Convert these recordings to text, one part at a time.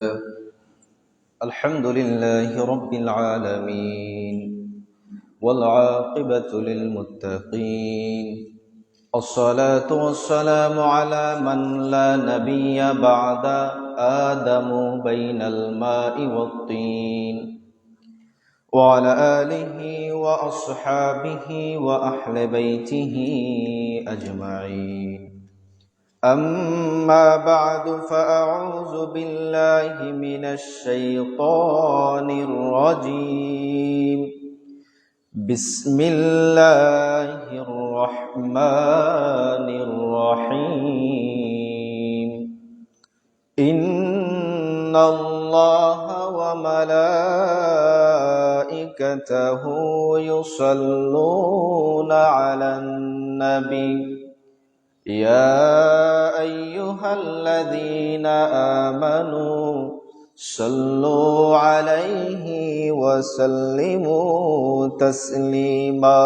الحمد لله رب العالمين والعاقبة للمتقين الصلاة والسلام على من لا نبي بعد آدم بين الماء والطين وعلى آله وأصحابه وأهل بيته أجمعين أما بعد فأعوذ بالله من الشيطان الرجيم بسم الله الرحمن الرحيم إن الله وملائكته يصلون على النبي يا أيها الذين آمنوا صلوا عليه وسلموا تسليما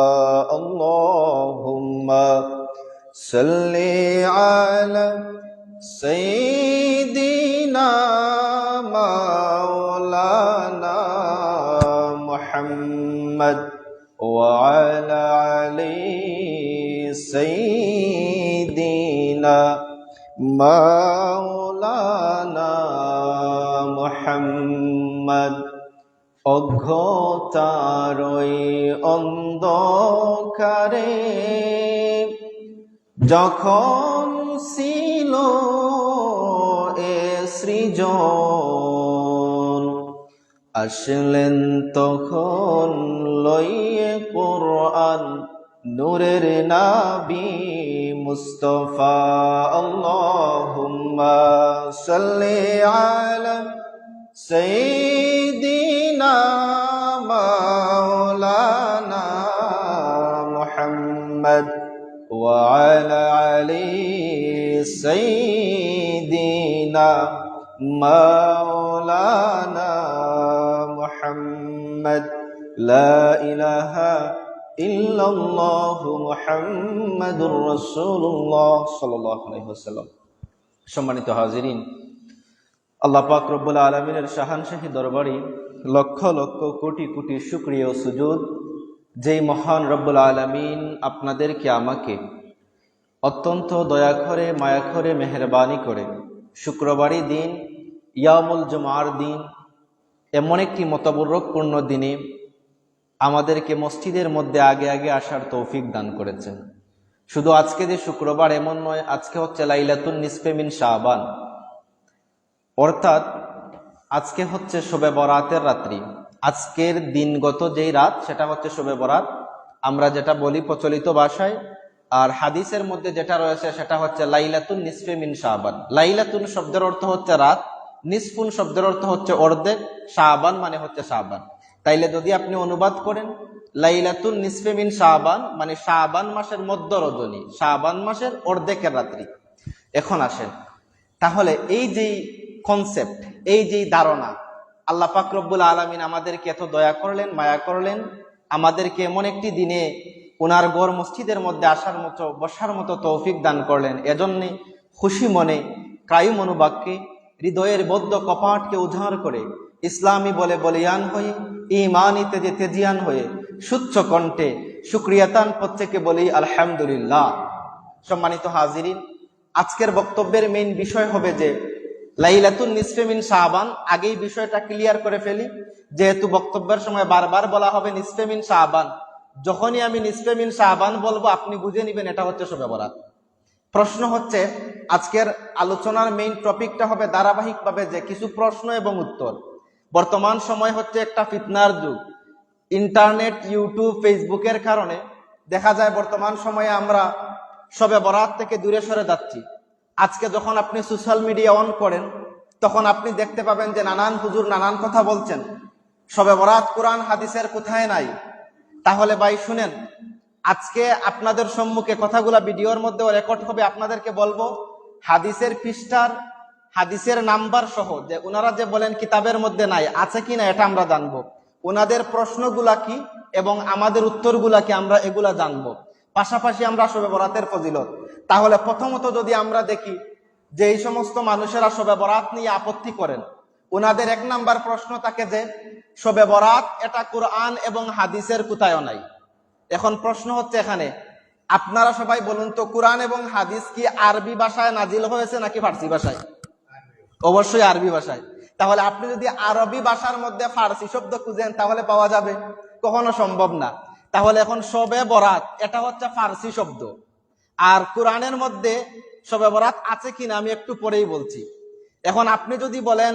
اللهم صل على سيدنا مولانا محمد وعلى علي سيدنا مولانا محمد অজ্ঞতারই অন্ধকারে যখন ছিল এ সৃজন আসলেন তখন লইয়ে কোরআন নূরের নবী মুস্তাফা আল্লাহুম্মা সাল্লি আলা সাইয়্যিদিনা মাওলানা মুহাম্মদ ওয়া আলা আলি সাইয়্যিদিনা মাওলানা মুহাম্মদ লা ইলাহা ইল্লাল্লাহু মুহাম্মাদুর রাসূলুল্লাহ সাল্লাল্লাহু আলাইহি ওয়াসাল্লাম। সম্মানিত হাজিরিন, আল্লাহ পাক রব্বুল আলামিনের শাহানশাহী দরবারে লক্ষ লক্ষ কোটি কোটি শুকরিয়া ও সুজুদ যেই মহান রব্বুল আলামিন আপনাদেরকে আমাকে অত্যন্ত দয়া করে মায়া করে মেহেরবানি করে শুক্রবারই দিন ইয়ামুল জুমার দিন এমন একটি মতবরকপূর্ণ দিনে আমাদেরকে মসজিদের মধ্যে আগে আগে আসার তৌফিক দান করেছেন। শুধু আজকে যে শুক্রবার এমন নয়, আজকে হচ্ছে লাইলাতুন নিসফে মিন শাবান, অর্থাৎ আজকে হচ্ছে শবে বরাতের রাত্রি। আজকের দিনগত যেই রাত সেটা হচ্ছে শবে বরাত, আমরা যেটা বলি প্রচলিত ভাষায়। আর হাদিসের মধ্যে যেটা রয়েছে সেটা হচ্ছে লাইলাতুন নিসফে মিন শাবান। লাইলাতুন শব্দের অর্থ হচ্ছে রাত, নিসফুন শব্দের অর্থ হচ্ছে অর্ধেক, শাবান মানে হচ্ছে শাবান। তাইলে যদি আপনি অনুবাদ করেন লাইলাতুন নিসফে মিন শাবান মানে শাবান মাসের মধ্য রজনী, শাবান মাসের অর্ধেকের রাত্রি। এখন আসেন, তাহলে এই যে কনসেপ্ট, এই যে ধারণা, আল্লাহ পাক রব্বুল আলামিন আমাদেরকে এত দয়া করলেন, মায়া করলেন, আমাদেরকে এমন একটি দিনে ওনার গড় মসজিদের মধ্যে আসার মতো বসার মতো তৌফিক দান করলেন। এজন্যে খুশি মনে কায়ু মনোবাক্যে হৃদয়ের বদ্ধ কপাটকে উদ্ধার করে ইসলামী বলে বলিয়ান হয়ে ঈমানিতে যে তেজিয়ান হয়ে সুচ্চ কণ্ঠে শুকরিয়াতান প্রত্যেকে বলি আলহামদুলিল্লাহ। সম্মানিত হাজিরিন, আজকের বক্তব্যের মেইন বিষয় হবে যে লাইলাতুন নিসফে মিন শাবান। আগেই বিষয়টা ক্লিয়ার করে ফেলি, যেহেতু বক্তব্যের সময় বারবার বলা হবে নিসফে মিন শাবান। যখনই আমি নিসফে মিন শাবান বলবো আপনি বুঝে নিবেন এটা হচ্ছে শবে বরাত। প্রশ্ন হচ্ছে, আজকের আলোচনার মেইন টপিকটা হবে ধারাবাহিকভাবে যে কিছু প্রশ্ন এবং উত্তর। বর্তমান সময় হচ্ছে একটা ফিতনার যুগ। ইন্টারনেট, ইউটিউব, ফেসবুকের কারণে দেখা যায় বর্তমান সময়ে আমরা শবে বরাত থেকে দূরে সরে যাচ্ছি। আজকে যখন আপনি সোশ্যাল মিডিয়া অন করেন তখন আপনি দেখতে পাবেন যে নানান হুজুর নানান কথা বলছেন, শবে বরাত কোরআন হাদিসের কোথায় নাই। তাহলে ভাই শুনেন, আজকে আপনাদের সম্মুখে কথাগুলা ভিডিওর মধ্যেও রেকর্ড হবে, আপনাদেরকে বলবো হাদিসের পৃষ্ঠার হাদিসের নাম্বার সহ যে ওনারা যে বলেন কিতাবের মধ্যে নাই, আছে কিনা এটা আমরা জানবো। ওনাদের প্রশ্নগুলা কি এবং আমাদের উত্তরগুলা কি আমরা এগুলা জানবো। পাশাপাশি আমরা শবে বরাতের ফজিলত। তাহলে প্রথমত যদি আমরা দেখি যে এই সমস্ত মানুষেরা শবে বরাত নিয়ে আপত্তি করেন, ওনাদের 1 নাম্বার প্রশ্ন থাকে যে শবে বরাত এটা কোরআন এবং হাদিসের কোথায়ও নাই। এখন প্রশ্ন হচ্ছে এখানে, আপনারা সবাই বলুন তো, কোরআন এবং হাদিস কি আরবি ভাষায় নাজিল হয়েছে নাকি ফার্সি ভাষায়? অবশ্যই আরবি ভাষায়। তাহলে আপনি যদি আরবি ভাষার মধ্যে ফার্সি শব্দ খুঁজেন তাহলে পাওয়া যাবে? কখনো সম্ভব না। তাহলে এখন শবে বরাত এটা হচ্ছে ফার্সি শব্দ, আর কোরআনের মধ্যে শবে বরাত আছে কিনা আমি একটু পরেই বলছি। এখন আপনি যদি বলেন,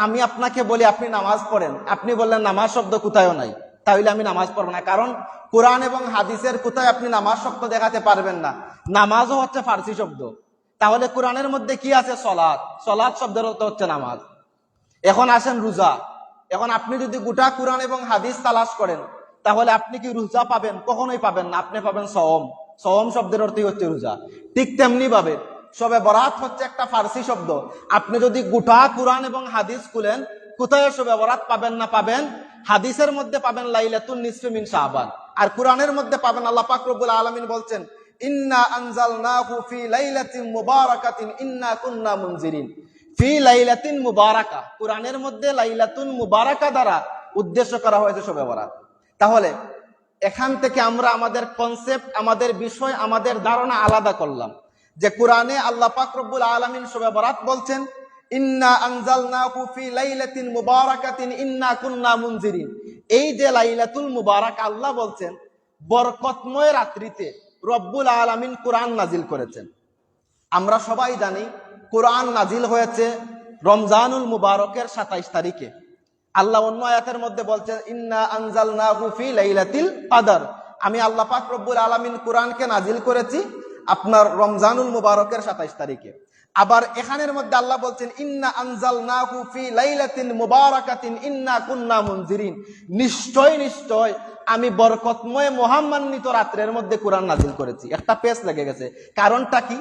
আমি আপনাকে বলি আপনি নামাজ পড়েন, আপনি বললেন নামাজ শব্দ কোথায়ও নাই, তাহলে আমি নামাজ পড়ব না, কারণ কোরআন এবং হাদিসের কোথায় আপনি নামাজ শব্দ দেখাতে পারবেন না। নামাজও হচ্ছে ফার্সি শব্দ। তাহলে কোরআনের মধ্যে কি আছে? সলাৎ। সলাৎ শব্দের অর্থ হচ্ছে নামাজ। এখন আসেন রোজা। এখন আপনি যদি গোটা কোরআন এবং হাদিস তালাশ করেন তাহলে আপনি কি রোজা পাবেন? কখনোই পাবেন না। আপনি পাবেন সওম। সওম শব্দের অর্থই হচ্ছে রোজা। ঠিক তেমনি ভাবে শবে বরাত হচ্ছে একটা ফার্সি শব্দ। আপনি যদি গোটা কোরআন এবং হাদিস খুলেন, কোথায় শবে বরাত পাবেন না? পাবেন হাদিসের মধ্যে পাবেন লাইলাতুন নিসফি মিন শাবান, আর কোরআনের মধ্যে পাবেন আল্লাহ পাক রব্বুল আলামিন বলছেন ইন্না আনজালনাহু ফি লাইলাতিন মুবারাকাতিন ইন্না কুন্না মুনজিরিন। ফি লাইলাতিন মুবারাকা, কোরআনের মধ্যে লাইলাতুন মুবারাকা দ্বারা উদ্দেশ্য করা হয়েছে শবে বরাত। তাহলে এখান থেকে আমরা আমাদের কনসেপ্ট, আমাদের বিষয়, আমাদের ধারণা আলাদা করলাম যে কোরআনে আল্লাহ পাক রব্বুল আলামিন শবে বরাত বলছেন ইন্না আনজালনাহু ফি লাইলাতিন মুবারাকাতিন ইন্না কুন্না মুনজিরিন। এই যে লাইলাতুল মুবারাক আল্লাহ বলছেন, বরকতময় রাত্রিতে রব্বুল আলামিন কোরআন নাজিল করেছেন। আমরা সবাই জানি কোরআন নাজিল হয়েছে রমজানুল মুবারকের 27 তারিখে। আল্লাহ অন্য আয়াতের মধ্যে বলছেন ইন্না আনজালনাহু ফি লাইলাতিল কদর। আমি আল্লাহ পাক রব্বুল আলামিন কোরআনকে নাজিল করেছি আপনার রমজানুল মুবারকের 27 তারিখে। আবার এখানের মধ্যে আল্লাহ বলছেন ইন্না আনজালনাহু ফি লাইলাতিন মুবারাকাতিন ইন্না কুন্না মুনজিরিন। নিশ্চয় নিশ্চয় আমি বরকতময় মহামান্বিত রাত্রের মধ্যে কোরআন নাজিল করেছি। একটা পেজ লেগে গেছে। কারণটা কি?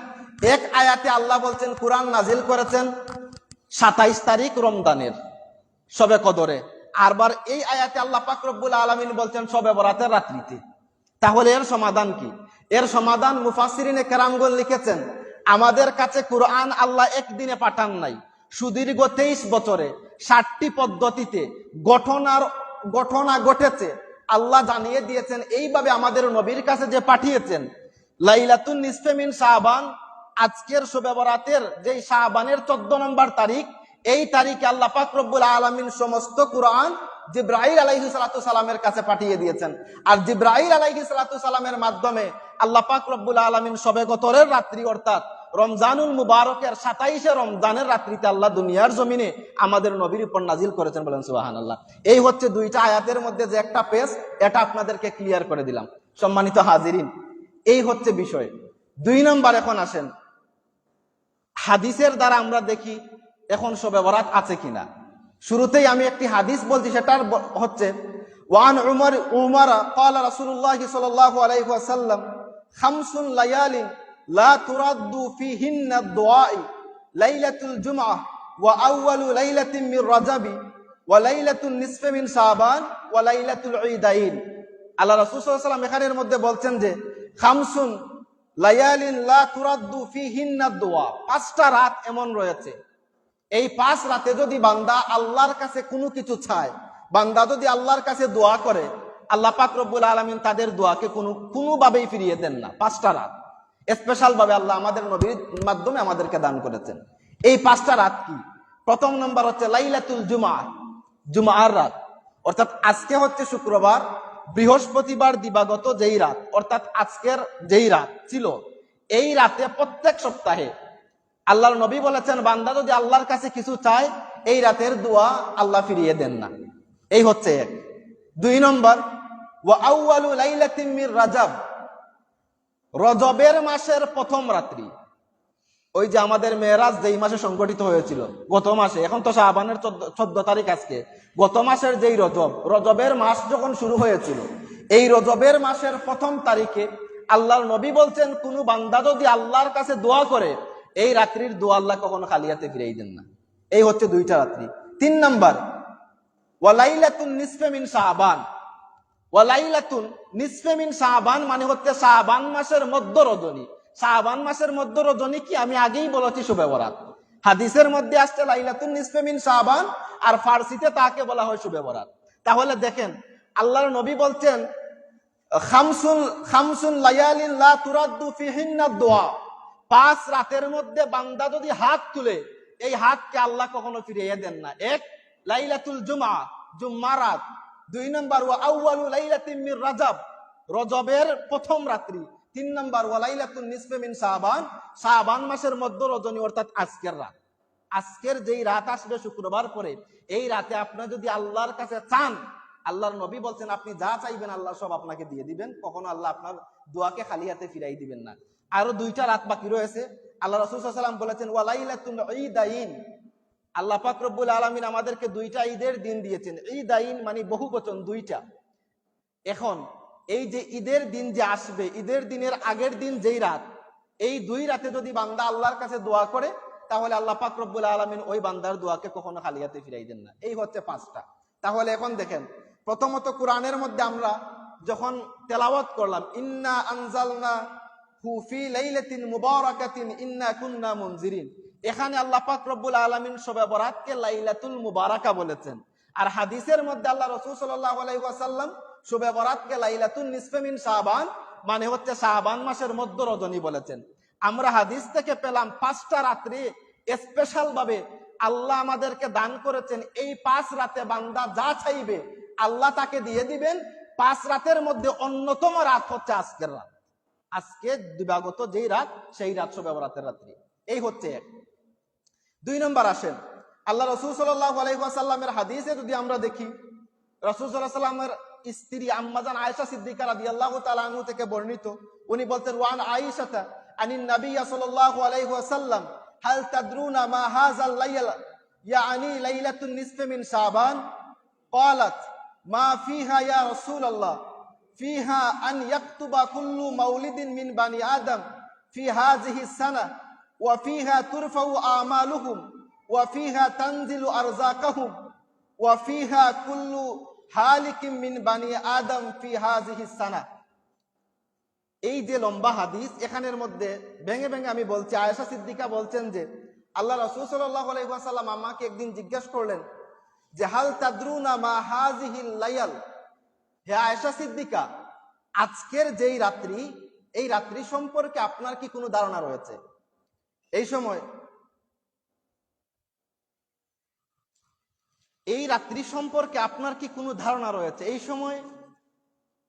এক আয়াতে আল্লাহ বলছেন কোরআন নাজিল করেছেন 27 তারিখ রমজানের শবে কদরে, আরবার এই আয়াতে আল্লাহ পাক রব্বুল আলামিন বলছেন শবে বরাতের রাত্রিতে। তাহলে এর সমাধান কি? এর সমাধান মুফাসসিরিনে কেরামগণ লিখেছেন, আমাদের কাছে কোরআন আল্লাহ একদিনে পাঠান নাই, সুদীর্ঘ 23 বছরে 60টি পদ্ধতিতে ঘটনা ঘটেছে আল্লাহ জানিয়ে দিয়েছেন। এইভাবে আমাদের নবীর কাছে যে পাঠিয়েছেন লাইলাতুন নিসফে মিন শাবান, আজকের শবে বরাতের যে শাবানের 14 নম্বর তারিখ, এই তারিখে আল্লাহ পাক রব্বুল আলামিন সমস্ত কোরআন জিবরাইল আলাইহিস সালাতু সালামের কাছে পাঠিয়ে দিয়েছেন। আর জিবরাইল আলাইহিস সালাতু সালামের মাধ্যমে আল্লাহ পাক রব্বুল আলামিন শবে কদরের রাত্রি অর্থাৎ রমজানুল মুবারকের 27শে রমজানের রাত্রিতে আল্লাহ দুনিয়ার জমিনে আমাদের নবীর উপর নাজিল করেছেন। বলেন সুবহানাল্লাহ। এই হচ্ছে দুইটা আয়াতের মধ্যে যে একটা পেজ, এটা আপনাদেরকে ক্লিয়ার করে দিলাম। সম্মানিত হাজিরিন, এই হচ্ছে বিষয়। 2 নম্বর এখন আসেন, হাদিসের দ্বারা আমরা দেখি এখন শবে বরাত আছে কিনা। শুরুতেই আমি একটি হাদিস বলছি, সেটার হচ্ছে ওয়ান উমর ক্বালা রাসূলুল্লাহ সাল্লাল্লাহু আলাইহি ওয়াসাল্লাম খামসুন লায়ালিন লা তুরাদ্দু ফিহিন্না দুআই লাইলাতুল জুমআহ ওয়া আউয়ালু লাইলাতিন মির রাজাবি ওয়া লাইলাতুন নিসফি মিন শাবান ওয়া লাইলাতুল ঈদাইন। আল্লাহ রাসূল সাল্লাল্লাহু আলাইহি ওয়াসাল্লাম এখানের মধ্যে বলছেন যে খামসুন লায়ালিন লা তুরাদ্দু ফিহিন্না দুআ, 5টা রাত এমন রয়েছে, এই 5 রাতে যদি বান্দা আল্লাহর কাছে কোনো কিছু চায়, বান্দা যদি আল্লাহর কাছে দোয়া করে, আল্লাহ পাক রব্বুল আলামিন তাদের দোয়াকে কোনোভাবেই ফিরিয়ে দেন না। 5টা রাত স্পেশাল ভাবে আল্লাহ আমাদের নবীর মাধ্যমে আমাদেরকে দান করেছেন। এই 5টা রাত কি? প্রথম নম্বর হচ্ছে লাইলাতুল জুমআ, জুমআর রাত, অর্থাৎ আজকে হচ্ছে শুক্রবার, বৃহস্পতিবার দিবাগত যেই রাত অর্থাৎ আজকের যেই রাত ছিল, এই রাতে প্রত্যেক সপ্তাহে আল্লাহর নবী বলেছেন বান্দা যদি আল্লাহর কাছে কিছু চায় এই রাতের দোয়া আল্লাহ ফিরিয়ে দেন না। এই হচ্ছে এক। 2 নম্বর ওয়া আউয়ালু লাইলাতিন মির রাজাব, রজবের মাসের প্রথম রাত্রি। ওই যে আমাদের মেরাজ যেই মাসে সংগঠিত হয়েছিল গত মাসে, এখন তো শাবানের 14 তারিখ আজকে, গত মাসের যেই রজবের মাস যখন শুরু হয়েছিল, এই রজবের মাসের প্রথম তারিখে আল্লাহর নবী বলছেন কোন বান্দা যদি আল্লাহর কাছে দোয়া করে এই রাত্রির দোয়া আল্লাহ কখনো খালি হাতে ফিরিয়ে দেন না। এই হচ্ছে 2টা রাত্রি। 3 নম্বর ওয়া লাইলাতুন নিসফি মিন শাবান, ওয়া লাইলাতুন নিসফি মিন শাবান মানে হচ্ছে শাবান মাসের মধ্য রজনী। শাবান মাসের মধ্য রজনী কি? আমি আগেই বলেছি শবে বরাত। হাদিসের মধ্যে আসছে লাইলাতুন নিসফে মিন শাবান, আর ফার্সিতে তাকে বলা হয় শুবে বরাত। তাহলে দেখেন আল্লাহর নবী বলছেন খামসুন লায়ালিন লা তুরাদ্দু ফিহিন্না দুআ, 5 রাতের মধ্যে বান্দা যদি হাত তুলে এই হাতকে আল্লাহ কখনো ফিরিয়ে দেন না। এক, লাইলাতুল জুমআ, জুম্মার রাত। 2 নম্বর ওয়া আউয়ালু লাইলাতিন মির রাজাব, রজবের প্রথম রাত্রি। 3 নম্বর ওয়া লাইলাতুন নিসফে মিন শাবান, শাবান মাসের মধ্য রজনী অর্থাৎ আজকের রাত। আজকের যেই রাত আসবে শুক্রবার পরে, এই রাতে আপনি যদি আল্লাহর কাছে চান, আল্লাহর নবী বলছেন আপনি যা চাইবেন আল্লাহ সব আপনাকে দিয়ে দিবেন, কখনো আল্লাহ আপনার দোয়াকে খালি হাতে ফিরাই দিবেন না। আরো 2টা রাত বাকি রয়েছে। আল্লাহ রাসূল সাল্লাল্লাহু আলাইহি ওয়াসাল্লাম বলেছেন ওয়া লাইলাতুল ঈদাইন, আল্লাহ পাক রব্বুল আলামিন আমাদেরকে 2টা ঈদের দিন দিয়েছেন। ঈদাইন মানে বহু বচন, 2টা। এখন এই যে ঈদের দিন যে আসবে, ঈদের দিনের আগের দিন যেই রাত, এই 2 রাতে যদি বান্দা আল্লাহর কাছে দোয়া করে, তাহলে আল্লাহ পাক রব্বুল আলামিন ওই বান্দার দোয়াকে কখনো খালি হাতে ফিরাই দেন না। এই হচ্ছে 5টা। তাহলে এখন দেখেন, প্রথমত কোরআনের মধ্যে আমরা যখন তেলাওয়াত করলাম ইন্না আনজালনা হু ফি লাইলাতিন মুবারাকাতিন ইন্না কুন্না মুনজিরিন, এখানে আল্লাহ পাক রব্বুল আলামিন শবে বরাতকে লাইলাতুল মুবারাকা বলেছেন। আর হাদিসের মধ্যে আল্লাহ রাসূল সাল্লাল্লাহু আলাইহি ওয়াসাল্লাম শবে বরাতকে লাইলাতুন নিসফে মিন শাবান মানে হচ্ছে শাবান মাসের মধ্য রজনী বলেছেন। আমরা হাদিস থেকে পেলাম 5টা রাত্রি স্পেশাল ভাবে আল্লাহ আমাদেরকে দান করেছেন। এই 5 রাতে বান্দা যা চাইবে আল্লাহ তাকে দিয়ে দিবেন। 5 রাতের মধ্যে অন্যতম রাত হচ্ছে আজকের রাত। আজকে দিবাগত যেই রাত, সেই রাত শবে বরাতের রাত্রি। এই হচ্ছে এক। 2 নম্বর আসেন, আল্লাহ রাসূল সাল্লাল্লাহু আলাইহি ওয়াসাল্লামের হাদিসে যদি আমরা দেখি, রাসূল সাল্লাল্লাহু আলাইহি ওয়াসাল্লামের স্ত্রী আম্মাজান আয়েশা সিদ্দিকা রাদিয়াল্লাহু তাআলা আনহা থেকে বর্ণিত, উনি বলতেন ওয়ান আয়েশাতা আনিন নবী সাল্লাল্লাহু আলাইহি ওয়াসাল্লাম হাল তাদরুনা মা হাযাল লাইল ইয়ানি লাইলাতুন নিসফে মিন শাবান ক্বালাত মা ফিহা ইয়া রাসূলুল্লাহ ফিহা আন ইয়াকতুবা কুল্লু মাউলিদিন মিন বানি আদম ফি হাযিহি সানাহ ওয়া ফিহা তুরফাউ আমালুহুম ওয়া ফিহা তানজিলু আরযাকাহুম ওয়া ফিহা কুল্লু হালিকিম মিন বানি আদম ফি হাযিহি সানাহ। এই যে লম্বা হাদিস, এখানের মধ্যে ভেঙে ভেঙে আমি বলছি। আয়েশা সিদ্দিকা বলছেন যে আল্লাহ রাসূল সাল্লাল্লাহু আলাইহি ওয়াসাল্লাম আমাকে একদিন জিজ্ঞাসা করলেন যে হাল তাদরুনা মা হাযিহিল লাইল, হে আয়েশা সিদ্দিকা, আজকের যেই রাত্রি, এই রাত্রি সম্পর্কে আপনার কি কোনো ধারণা রয়েছে? এই সময় এই রাত্রি সম্পর্কে আপনার কি কোনো ধারণা রয়েছে? এই সময়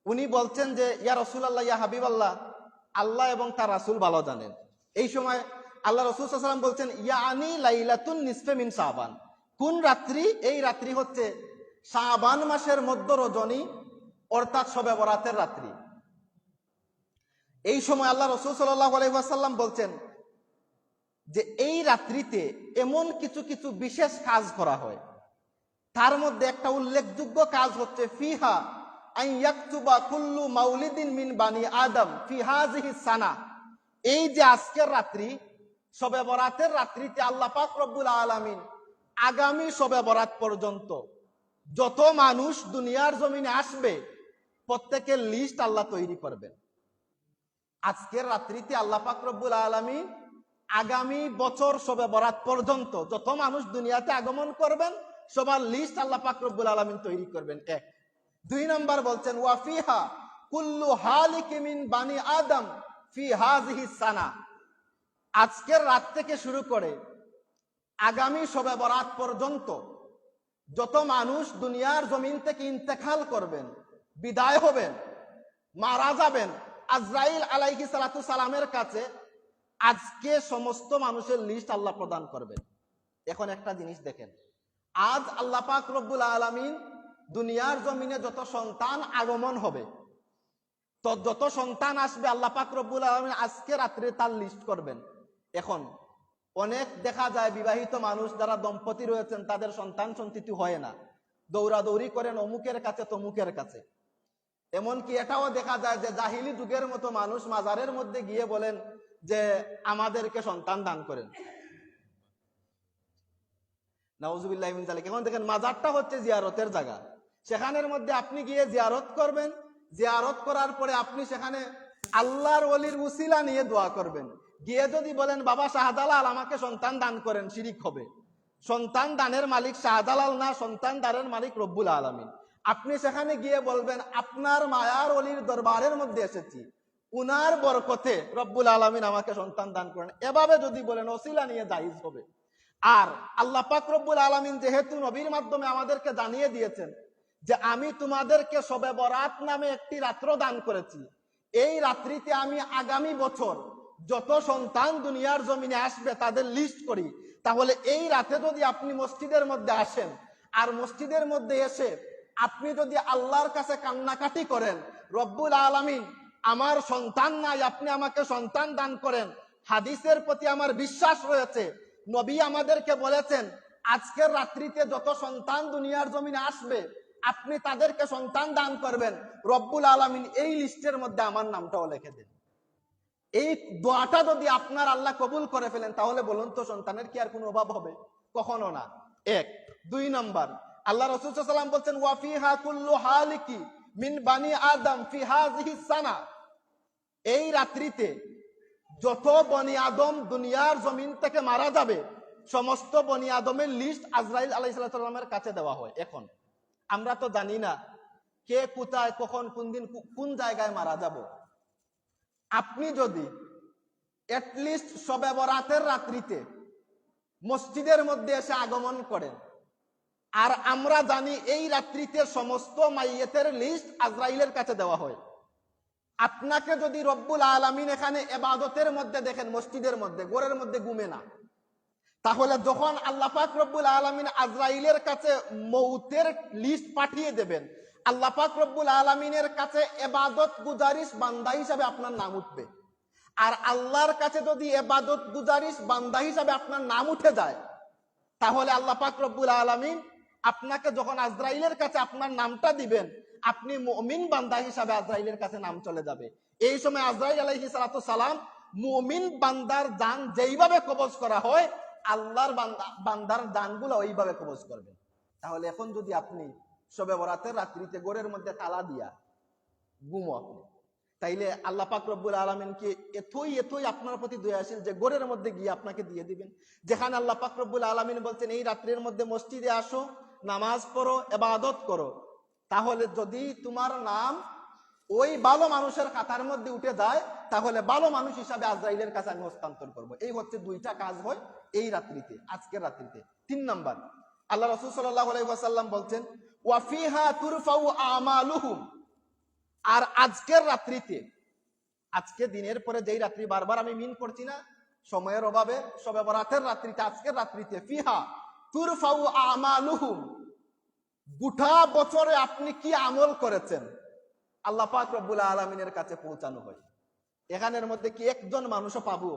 উনি বলছেন যে ইয়া রাসূলুল্লাহ, ইয়া হাবিবাল্লাহ, আল্লাহ এবং তার রাসূল ভালো জানেন। এই সময় আল্লাহ রাসূল সাল্লাল্লাহু আলাইহি ওয়াসাল্লাম বলছেন ইয়ানি লাইলাতুন নিসফে মিন শাবান, কোন রাত্রি? এই রাত্রি হচ্ছে শাবান মাসের মধ্য রজনী অর্থাৎ শবে বরাতের রাত্রি। এই সময় আল্লাহ রাসূল সাল্লাল্লাহু আলাইহি ওয়াসাল্লাম বলছেন যে এই রাত্রিতে এমন কিছু কিছু বিশেষ কাজ করা হয়, তার মধ্যে একটা উল্লেখযোগ্য কাজ হচ্ছে ফিহা আন ইয়াকতুবা কুল্লু মাউলিদিন মিন বানি আদম ফি হাযিহি সানা। এই যে আজকের রাত্রি, শবে বরাতের রাত্রিতে আল্লাহ পাক রব্বুল আলামিন আগামী শবে বরাত পর্যন্ত যত মানুষ দুনিয়ার জমিনে আসবে প্রত্যেকের লিস্ট আল্লাহ তৈরি করবেন। আজকের রাত্রিতে আল্লাহ পাক রব্বুল আলামিন আগামী বছর শবে বরাত পর্যন্ত যত মানুষ দুনিয়াতে আগমন করবেন সবার লিস্ট আল্লাহ পাক রব্বুল আলামিন তৈরি করবেন। এক। 2 নম্বর বলছেন ওয়া ফিহা কুল্লু হালিকিম মিন বানি আদম ফি হাযিহি সানা। আজকের রাত থেকে শুরু করে আগামী শবে বরাত পর্যন্ত যত মানুষ দুনিয়ার জমিন থেকে ইন্তেকাল করবেন, বিদায় হবেন, মারা যাবেন, আজরাইল আলাইহিস সালাতু সালামের কাছে আজকে সমস্ত মানুষের লিস্ট আল্লাহ প্রদান করবেন। এখন একটা জিনিস দেখেন, আজ আল্লাহ পাক রব্বুল আলামিন দুনিয়ার জমিনে যত সন্তান আগমন হবে, তো যত সন্তান আসবে আল্লাহ পাক রব্বুল আলামিন আজকে রাত্রে তার লিস্ট করবেন। এখন অনেক দেখা যায় বিবাহিত মানুষ যারা দম্পতি রয়েছেন তাদের সন্তান সন্ততি হয় না, দৌড়াদৌড়ি করেন অমুকের কাছে তমুকের কাছে। এমনকি এটাও দেখা যায় যে জাহিলি যুগের মতো মানুষ মাজারের মধ্যে গিয়ে বলেন যে আমাদেরকে সন্তান দান করেন। নাউজুবিল্লাহি মিন যালিক। এখন দেখেন মাজারটা হচ্ছে জিয়ারতের জায়গা, সেখানের মধ্যে আপনি গিয়ে জিয়ারত করবেন, জিয়ারত করার পরে আপনি সেখানে আল্লাহর ওলির উসিলা নিয়ে দোয়া করবেন গিয়ে যদি বলেন বাবা শাহজালাল আমাকে সন্তান দান করেন, শিরিক হবে। সন্তান দানের মালিক শাহজালাল না, সন্তান দানের মালিক রব্বুল আলামিন। আপনি সেখানে গিয়ে বলবেন আপনার মায়ার অলির দরবারের মধ্যে এসেছি, উনার বরকতে রব্বুল আলামিন আমাকে সন্তান দান করেন। এভাবে যদি বলেন ওসিলা নিয়ে জায়েজ হবে। আর আল্লাহ পাক রব্বুল আলামিন যেহেতু নবীর মাধ্যমে আমাদেরকে জানিয়ে দিয়েছেন যে আমি তোমাদেরকে শবে বরাত নামে একটি রাত্র দান করেছি, এই রাত্রিতে আমি আগামী বছর যত সন্তান দুনিয়ার জমিনে আসবে তাদের লিস্ট করি, তাহলে এই রাতে যদি আপনি মসজিদের মধ্যে আসেন আর মসজিদের মধ্যে এসে আপনি যদি আল্লাহর কাছে কান্নাকাটি করেন, রব্বুল আলামিন আমার সন্তান নাই, আপনি আমাকে সন্তান দান করেন। হাদিসের প্রতি আমার বিশ্বাস রয়েছে, নবী আমাদেরকে বলেছেন আজকের রাত্রিতে যত সন্তান দুনিয়ার জমিনে আসবে আপনি তাদেরকে সন্তান দান করবেন, রব্বুল আলামিন এই লিস্টের মধ্যে আমার নামটাও লিখে দেন। এই দোয়াটা যদি আপনার আল্লাহ কবুল করে ফেলেন তাহলে বলুন তো সন্তানের কি আর কোনো অভাব হবে? কখনো না। এক। দুই নম্বর, আল্লাহ রাসূল সাল্লাল্লাহু আলাইহি ওয়াসাল্লাম বলছেন ওয়া ফিহা কুল্লু হালিকি মিন বানি আদম ফি হাযিহি সানা, এই রাত্রিতে যত বনি আদম দুনিয়ার জমিন থেকে মারা যাবে সমস্ত বনি আদমের লিস্ট আজরাইল আলাইহিস সালামের কাছে দেওয়া হয়। এখন আমরা তো জানি না কে কোথায় কখন কোন দিন কোন জায়গায় মারা যাব। আপনি যদি এটলিস্ট শবে বরাতের রাত্রিতে মসজিদের মধ্যে এসে আগমন করেন, আর আমরা জানি এই রাত্রিতে সমস্ত মাইয়েতের লিস্ট আজরাইলের কাছে দেওয়া হয়, আপনাকে যদি রব্বুল আলামিন এখানে ইবাদতের মধ্যে দেখেন, মসজিদের মধ্যে ঘরের মধ্যে ঘুমে না, তাহলে যখন আল্লাহ পাক রব্বুল আলামিন আজরাইলের কাছে মৌতের লিস্ট পাঠিয়ে দেবেন, আল্লাহ পাক রব্বুল আলামিনের কাছে ইবাদত গুজারিশ বান্দা হিসাবে আপনার নাম উঠবে। আর আল্লাহর কাছে যদি ইবাদত গুজারিশ বান্দা হিসাবে আপনার নাম উঠে যায়, তাহলে আল্লাহ পাক রব্বুল আলামিন আপনাকে যখন আজরাইলের কাছে আপনার নামটা দিবেন, আপনি মুমিন বান্দা হিসাবে আজরাইলের কাছে নাম চলে যাবে। এই সময় আজরাইল আলাইহিস সালাম মুমিন বান্দার জান যেইভাবে কবজ করা হয় আল্লাহর বান্দার জানগুলো ওইভাবে কবজ করবেন। তাহলে এখন যদি আপনি শবে বরাতের রাত্রিতে ঘরের মধ্যে তালা দিয়া ঘুমো আপনি, তাইলে আল্লাহ পাক রব্বুল আলামিন কি এতই আপনার প্রতি দয়াশীল যে ঘরের মধ্যে গিয়ে আপনাকে দিয়ে দিবেন। যেখানে আল্লাহ পাক রব্বুল আলামিন বলছেন এই রাত্রির মধ্যে মসজিদে আসো, নামাজ পড়ো, ইবাদত করো, তাহলে যদি তোমার নাম ওই ভালো মানুষের খাতার মধ্যে উঠে যায় তাহলে ভালো মানুষ হিসাবে আজরাইলের কাছে আমি হস্তান্তর করব। এই হচ্ছে দুইটা কাজ হয় এই রাত্রিতে, আজকের রাত্রিতে। তিন নাম্বার, আল্লাহ রাসূল সাল্লাল্লাহু আলাইহি ওয়াসাল্লাম বলছেন ওয়া ফিহা তুরফাউ আমালুহুম, আর আজকের রাত্রিতে, আজকে দিনের পরে যেই রাত্রি বারবার আমি মিন করছি না সময়ের অভাবে, শবে বরাতের রাত্রিতে, আজকের রাত্রিতে ফিহা তুরফাউ আমালুহুম, গোটা বছরে আপনি কি আমল করেছেন আল্লাহ পাক রব্বুল আলামিনের কাছে পৌঁছানো হয়। এখানের মধ্যে কি একজন মানুষও পাবো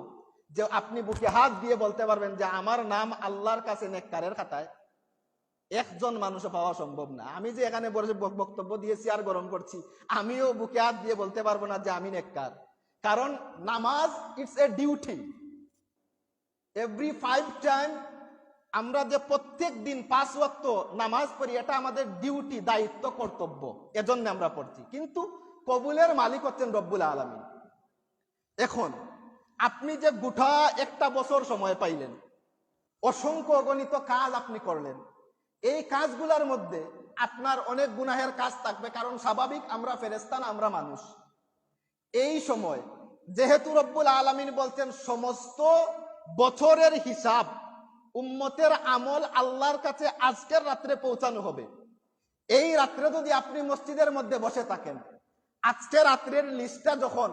যে আপনি বুকে হাত দিয়ে বলতে পারবেন যে আমার নাম আল্লাহর কাছে নেককারের খাতায়? একজন মানুষও পাওয়া সম্ভব না। আমি যে এখানে বসে বক্তব্য দিয়েছি আর গরম করছি, আমিও বুকে হাত দিয়ে বলতে পারবো না যে আমি নেককার। কারণ নামাজ it's a duty. Every 5 time আমরা যে প্রত্যেক দিন 5 ওয়াক্ত নামাজ পড়ি, এটা আমাদের ডিউটি, দায়িত্ব, কর্তব্য, এজন্য আমরা পড়ছি। কিন্তু কবুলের মালিক হচ্ছেন রব্বুল আলামিন। এখন আপনি যে গোটা একটা বছর সময় পাইলেন, অসংখ্য অগণিত কাজ আপনি করলেন, এই কাজগুলোর মধ্যে আপনার অনেক গুনাহের কাজ থাকবে, কারণ স্বাভাবিক আমরা ফেরেশতা না, আমরা মানুষ। এই সময় যেহেতু রব্বুল আলামিন বলছেন সমস্ত বছরের হিসাব, উম্মতের আমল আল্লাহর কাছে আজকের রাত্রে পৌঁছানো হবে। এই রাত্রে যদি আপনি মসজিদের মধ্যে বসে থাকেন, আজকের রাত্রের লিস্টটা যখন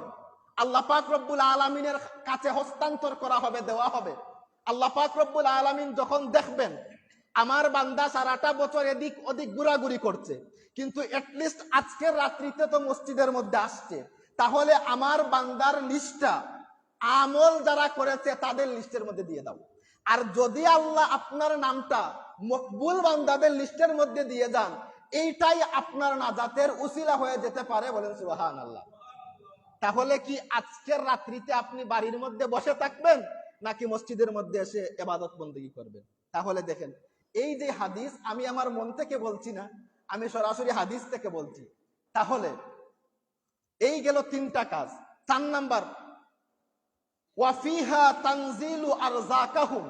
আল্লাহ পাক রব্বুল আলামিনের কাছে হস্তান্তর করা হবে, দেওয়া হবে, আল্লাহ পাক রব্বুল আলামিন যখন দেখবেন আমার বান্দা সারাটা বছর এদিক ওদিক ঘোরাঘুরি করছে, কিন্তু এটলিস্ট আজকের রাত্রিতে তো মসজিদের মধ্যে আসছে, তাহলে আমার বান্দার লিস্টটা আমল যারা করেছে তাদের লিস্টের মধ্যে দিয়ে দাও। আর যদি আল্লাহ আপনার নামটা মকবুল বান্দাদের লিস্টের মধ্যে দিয়ে যান, এইটাই আপনার নাজাতের উসিলা হয়ে যেতে পারে। বলেন সুবহানাল্লাহ। তাহলে কি আজকের রাত্রিতে আপনি বাড়ির মধ্যে বসে থাকবেন নাকি মসজিদের মধ্যে এসে ইবাদত বندگی করবেন? তাহলে দেখেন, এই যে হাদিস আমি আমার মন থেকে বলছি না, আমি সরাসরি হাদিস থেকে বলছি। তাহলে এই গেল 3টা কাজ। 4 নাম্বার, ওয়া ফিহা তানজিলু আরযাকাহুম।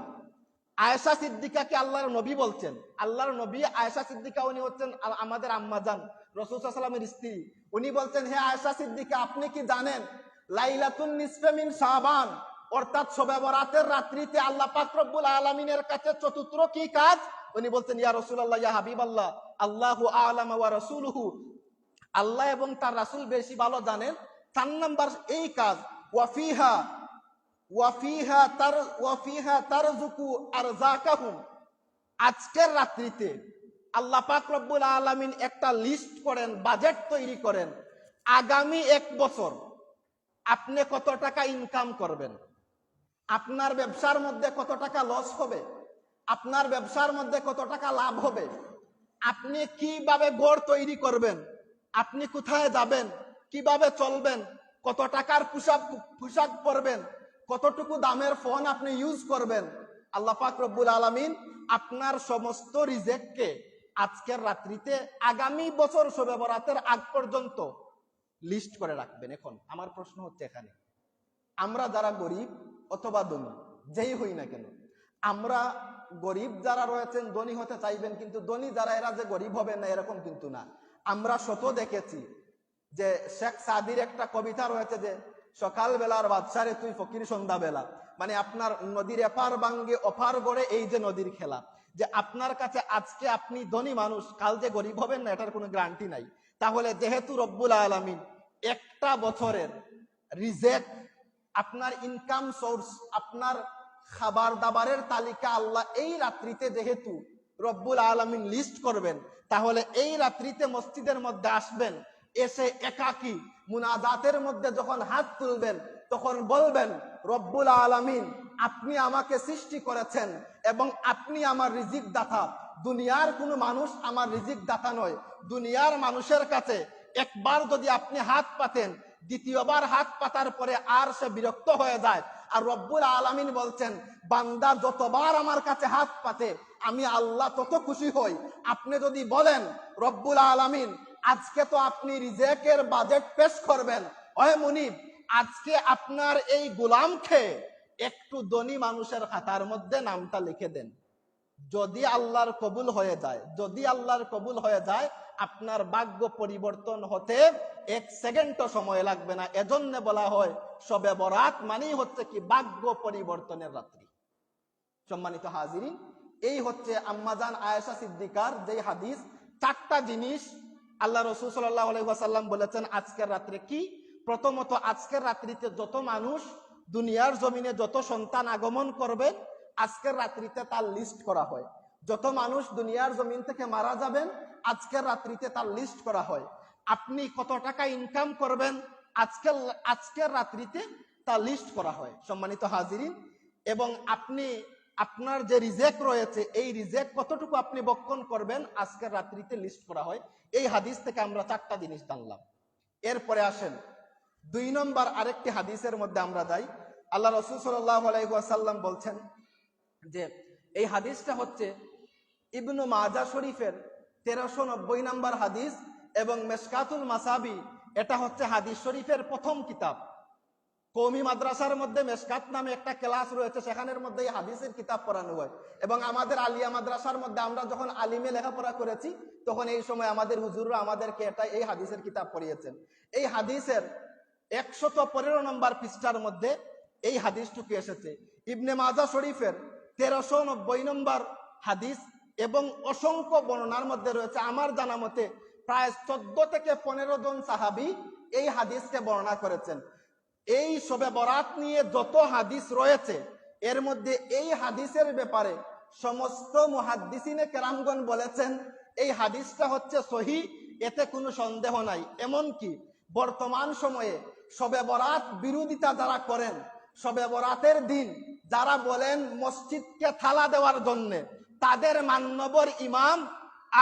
আয়েশা সিদ্দিকাকে আল্লাহর নবী বলছেন, আল্লাহর নবী আয়েশা সিদ্দিকা, উনি হচ্ছেন আমাদের আম্মাজান রাসূল সাল্লাল্লাহু আলাইহি ওয়াসাল্লামের স্ত্রী। উনি বলছেন, হে আয়েশা সিদ্দিকা, আপনি কি জানেন লাইলাতুন নিসফে মিন শাবান, অর্থাৎ শবে বরাতের রাত্রিতে আল্লাহ পাক রব্বুল আলামিনের কাছে চতুর্থ কি কাজ? উনি বলছেন, ইয়া রাসূলুল্লাহ, ইয়া হাবিবাল্লাহ, আল্লাহু আ'লামু ওয়া রাসূলুহু, আল্লাহ এবং তার রাসূল বেশি ভালো জানেন। 4 নাম্বার এই কাজ, ওয়াফিহা তারযুকু আরযাকাহুম। আজকের রাত্রিতে আল্লাহ পাক রব্বুল আলামিন একটা লিস্ট করেন, বাজেট তৈরি করেন, আগামী 1 বছর আপনি কত টাকা ইনকাম করবেন, আপনার ব্যবসার মধ্যে কত টাকা লস হবে, আপনার ব্যবসার মধ্যে কত টাকা লাভ হবে, আপনি কিভাবে ঘর তৈরি করবেন, আপনি কোথায় যাবেন, কিভাবে চলবেন, কত টাকার পোশাক পরবেন, কতটুকু দামের ফোন আপনি ইউজ করবেন। আল্লাহ পাক রব্বুল আলামিন আপনার সমস্ত রিজেককে আজকের রাত্রিতে আগামী বছর শবে বরাতের আগ পর্যন্ত লিস্ট করে রাখবেন। এখন আমার প্রশ্ন হচ্ছে, এখানে আমরা যারা গরিব অথবা ধনী যেই হই না কেন, আমরা গরিব যারা রয়েছেন ধনী হতে চাইবেন, কিন্তু ধনী যারা এরা যে গরিব হবেন না এরকম কিন্তু না। আমরা শত দেখেছি যে শেখ সাদির একটা কবিতা রয়েছে যে সকাল বেলার বাদশারে তুই ফকির সন্ধ্যা বেলা, মানে আপনার নদীর এপার বাঙ্গে অপার গড়ে এই যে নদীর খেলা, যে আপনার কাছে আজকে আপনি ধনী মানুষ, কাল যে গরিব হবেন না এটার কোনো গ্যারান্টি নাই। তাহলে যেহেতু রব্বুল আলামিন একটা বছরের রিজেক, আপনার ইনকাম সোর্স, আপনার খাবার দাবারের তালিকা আল্লাহ এই রাত্রিতে যেহেতু রব্বুল আলামিন লিস্ট করবেন, তাহলে এই রাত্রিতে মসজিদের মধ্যে আসবেন, এসে একাকী মুনাজাতের মধ্যে যখন হাত তুলবেন তখন বলবেন, রব্বুল আলামিন আপনি আমাকে সৃষ্টি করেছেন এবং আপনি আমার রিজিক দাতা। দুনিয়ার কোনো মানুষ আমার রিজিক দাতা নয়। দুনিয়ার মানুষের কাছে একবার যদি আপনি হাত পাতেন, দ্বিতীয়বার হাত পাতার পরে আর সে বিরক্ত হয়ে যায়। আর রব্বুল আলামিন বলছেন, বান্দা যতবার আমার কাছে হাত পাতে আমি আল্লাহ তত খুশি হই। আপনি যদি বলেন, রব্বুল আলামিন আজকে তো আপনি রিজেকের বাজেট পেশ করবেন, ওহে মুনিব আজকে আপনার এই গোলামকে একটু ধনী মানুষের খাতার মধ্যে নামটা লিখে দেন। যদি আল্লাহর কবুল হয়ে যায়, যদি আল্লাহর কবুল হয়ে যায়, আপনার ভাগ্য পরিবর্তন হতে 1 সেকেন্ডও সময় লাগবে না। এজন্য বলা হয় শবে বরাত মানেই হচ্ছে কি ভাগ্য পরিবর্তনের রাত্রি। সম্মানিত হাজিরিন, এই হচ্ছে আম্মাজান আয়েশা সিদ্দিকার যে হাদিস। 4টা জিনিস আল্লাহ রাসূল সাল্লাল্লাহু আলাইহি ওয়াসাল্লাম বলেছেন আজকের রাত্রে কি। প্রথমত, আজকের রাত্রিতে যত মানুষ দুনিয়ার জমিনে যত সন্তান আগমন করবে আজকের রাত্রিতে তার লিস্ট করা হয়। যত মানুষ দুনিয়ার জমিন থেকে মারা যাবেন আজকের রাত্রিতে তার লিস্ট করা হয়। আপনি কত টাকা ইনকাম করবেন আজকের রাত্রিতে তার লিস্ট করা হয়। সম্মানিত হাজিরিন, এবং আপনি আপনার যে রিজেক রয়েছে এই রিজেক কতটুকু আপনি বক্ষণ করবেন আজকের রাত্রিতে লিস্ট করা হয়। এই হাদিস থেকে আমরা 4টা জিনিস জানলাম। এরপরে আসেন 2 নম্বর আরেকটি হাদিসের মধ্যে আমরা যাই। আল্লাহ রাসূল সাল্লাল্লাহু আলাইহি ওয়াসাল্লাম বলছেন যে এই হাদিসটা হচ্ছে ইবনু মাজাহ শরীফের 1390 নম্বর হাদিস এবং মেশকাতুল মাসাবি, এটা হচ্ছে হাদিস শরীফের প্রথম কিতাব। কওমি মাদ্রাসার মধ্যে মেশকাত নামে একটা ক্লাস রয়েছে, সেখানের মধ্যে এই হাদিসের কিতাব পড়ানো হয়। এবং আমাদের আলিয়া মাদ্রাসার মধ্যে আমরা যখন আলিমে লেখাপড়া করেছি তখন এই সময় আমাদের হুজুররা আমাদেরকে এই হাদিসের কিতাব পড়িয়েছেন। এই হাদিসের 115 নম্বর পৃষ্ঠার মধ্যে এই হাদিসটুকু এসেছে। ইবনে মাজাহ শরীফের 1390 নম্বর হাদিস এবং অসংখ্য বর্ণনার মধ্যে রয়েছে। আমার জানা মতে প্রায় 14 থেকে 15 জন সাহাবী এই হাদিসকে বর্ণনা করেছেন। এই শবে বরাত নিয়ে যত হাদিস রয়েছে এর মধ্যে এই হাদিসের ব্যাপারে সমস্ত মুহাদ্দিসিনে কেরামগণ বলেছেন এই হাদিসটা হচ্ছে সহিহ, এতে কোনো সন্দেহ নাই। এমনকি বর্তমান সময়ে শবে বরাত বিরোধিতা যারা করেন, শবে বরাতের দিন যারা বলেন মসজিদকে থালা দেওয়ার জন্য, তাদের মান্যবর ইমাম,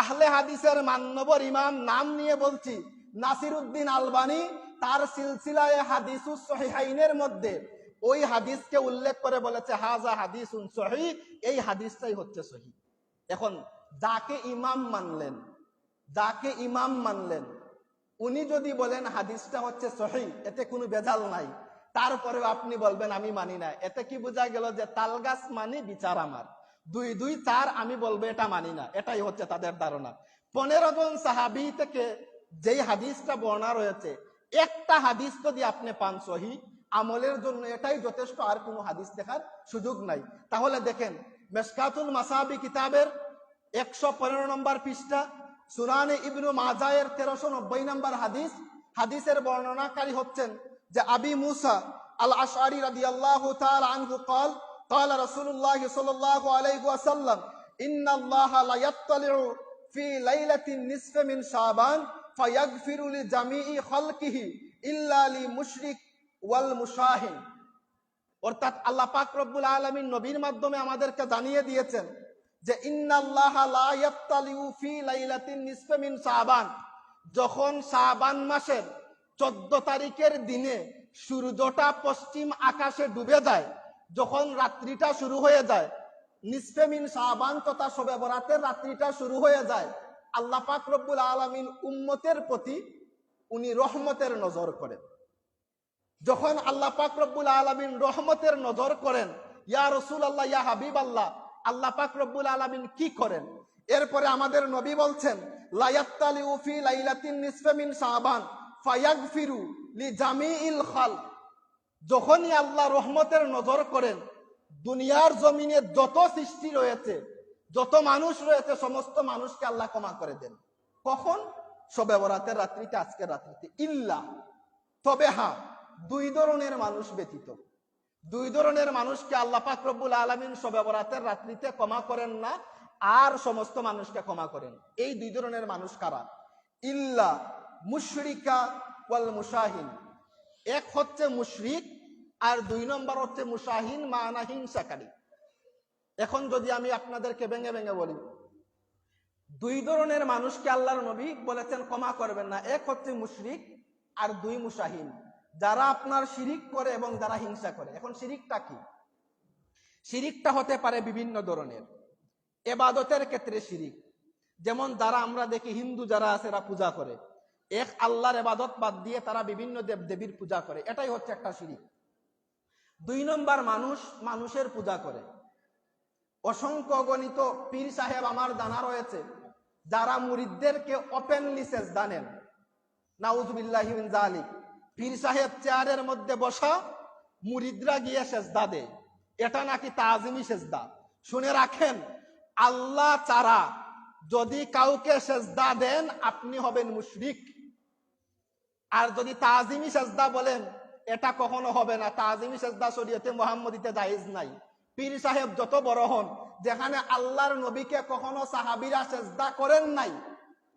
আহলে হাদিসের মান্যবর ইমাম, নাম নিয়ে বলছি নাসিরউদ্দিন আলবানী, তার সিলসিলায়ে হাদিসুস সহিহাইনের মধ্যে ওই হাদিসকে উল্লেখ করে বলেছে হাজা হাদিসুন সহিহ, এই হাদিসটাই হচ্ছে সহিহ। এখন যাকে ইমাম মানলেন উনি যদি বলেন হাদিসটা হচ্ছে সহিহ, এতে কোনো ভেজাল নাই, তারপরেও আপনি বলবেন আমি মানি না। এতে কি বোঝা গেল যে তালগাছ মানি বিচার আমার, 2 2 4 আমি বলবো এটা মানি না। এটাই হচ্ছে তাদের ধারণা। 15 জন সাহাবী থেকে যেই হাদিসটা বর্ণনা রয়েছে, একটা হাদিস যদি আপনি পান সহি, আমলের জন্য এটাই যথেষ্ট, আর কোনো হাদিস দেখার সুযোগ নাই। তাহলে দেখেন মিশকাতুল মাসাবি কিতাবের 115 নম্বর পৃষ্ঠা, সুনানে ইবনু মাজাহের 1390 নম্বর হাদিস, হাদিসের বর্ণনাকারী হচ্ছেন যে আবি মুসা আল আশআরি রাদিয়াল্লাহু তাআলা আনহু قال قال رسول الله صلى الله عليه وسلم ان الله لا يطلع في ليله النصف من شعبان فيغفر لجميع خلقه الا للمشرك والمشاهن। অর্থাৎ আল্লাহ পাক রব্বুল আলামিন নবীর মাধ্যমে আমাদেরকে জানিয়ে দিয়েছেন যে ইন্নাল্লাহা লা ইয়াত্তালিউ ফি লাইলাতিন নিসফি মিন শাবান, যখন শাবান মাসের 14 তারিখের দিনে সূর্যটা পশ্চিম আকাশে ডুবে যায়, যখন রাত্রিটা শুরু হয়ে যায়, নিসফে মিন শাবান তথা শবে বরাতের রাত্রিটা শুরু হয়ে যায়, আল্লাহ পাক রব্বুল আলামিন উম্মতের প্রতি উনি রহমতের নজর করেন। যখন আল্লাহ পাক রব্বুল আলামিন রহমতের নজর করেন, ইয়া রাসূলুল্লাহ ইয়া হাবিবাল্লাহ, আল্লাহ পাক রব্বুল আলামিন কি করেন? এরপরে আমাদের নবী বলছেন লা ইয়াত্তালিউ ফি লাইলাতিন নিসফি মিন শাবান ফায়াগফিরু লিজামিইল খালক। যখনই আল্লাহ রহমতের নজর করেন, দুনিয়ার জমিনে যত সৃষ্টি রয়েছে, যত মানুষ রয়েছে, সমস্ত মানুষকে আল্লাহ ক্ষমা করে দেন। কখন? শবে বরাতের রাত্রিতে, আজকের রাত্রিতে। ইল্লা, তবে হ্যাঁ, 2 ধরনের মানুষ ব্যতীত। 2 ধরনের মানুষকে আল্লাহ পাক রব্বুল আলামিন শবে বরাতের রাত্রিতে ক্ষমা করেন না, আর সমস্ত মানুষকে ক্ষমা করেন। এই 2 ধরনের মানুষ কারা? ইল্লা মুশরিকা ওয়াল মুশাহিন। এক হচ্ছে মুশরিক, আর 2 নম্বর হচ্ছে মুশাহিন, মানা হিংসাকারী। এখন যদি আমি আপনাদেরকে ভেঙে ভেঙে বলি, 2 ধরনের মানুষকে আল্লাহর নবী বলেছেন ক্ষমা করবেন না। এক হচ্ছে মুশরিক, আর 2 মুশাহিন, যারা আপনার শিরিক করে এবং যারা হিংসা করে। এখন শিরিকটা কি? শিরিকটা হতে পারে বিভিন্ন ধরনের। ইবাদতের ক্ষেত্রে শিরিক, যেমন যারা আমরা দেখি হিন্দু যারা আছে এরা পূজা করে, এক আল্লাহর ইবাদত বাদ দিয়ে তারা বিভিন্ন দেবদেবীর পূজা করে, এটাই হচ্ছে একটা শিরিক। 2 নম্বর মানুষের পূজা করে। অসংখ্য গণিত পীর সাহেব আমার জানা রয়েছে যারা মুরিদদেরকে ওপেনলি সেজদা নেন। নাউজুবিল্লাহি মিন যালিক। পীর সাহেব চেয়ারের মধ্যে বসা, মুরিদরা গিয়ে সেজদা দেয়, এটা নাকি তাজিমি সেজদা। শুনে রাখেন, আল্লাহ ছাড়া যদি কাউকে সেজদা দেন আপনি হবেন মুশরিক। আর যদি তাজিমি সেজদা বলেন, এটা কখনো হবে না। তাজিমি সেজদা শরীয়তে মুহাম্মদীতে জায়েজ নাই। পীর সাহেব যত বড় হন, যেখানে আল্লাহর নবীকে কখনো সাহাবীরা সেজদা করেন নাই,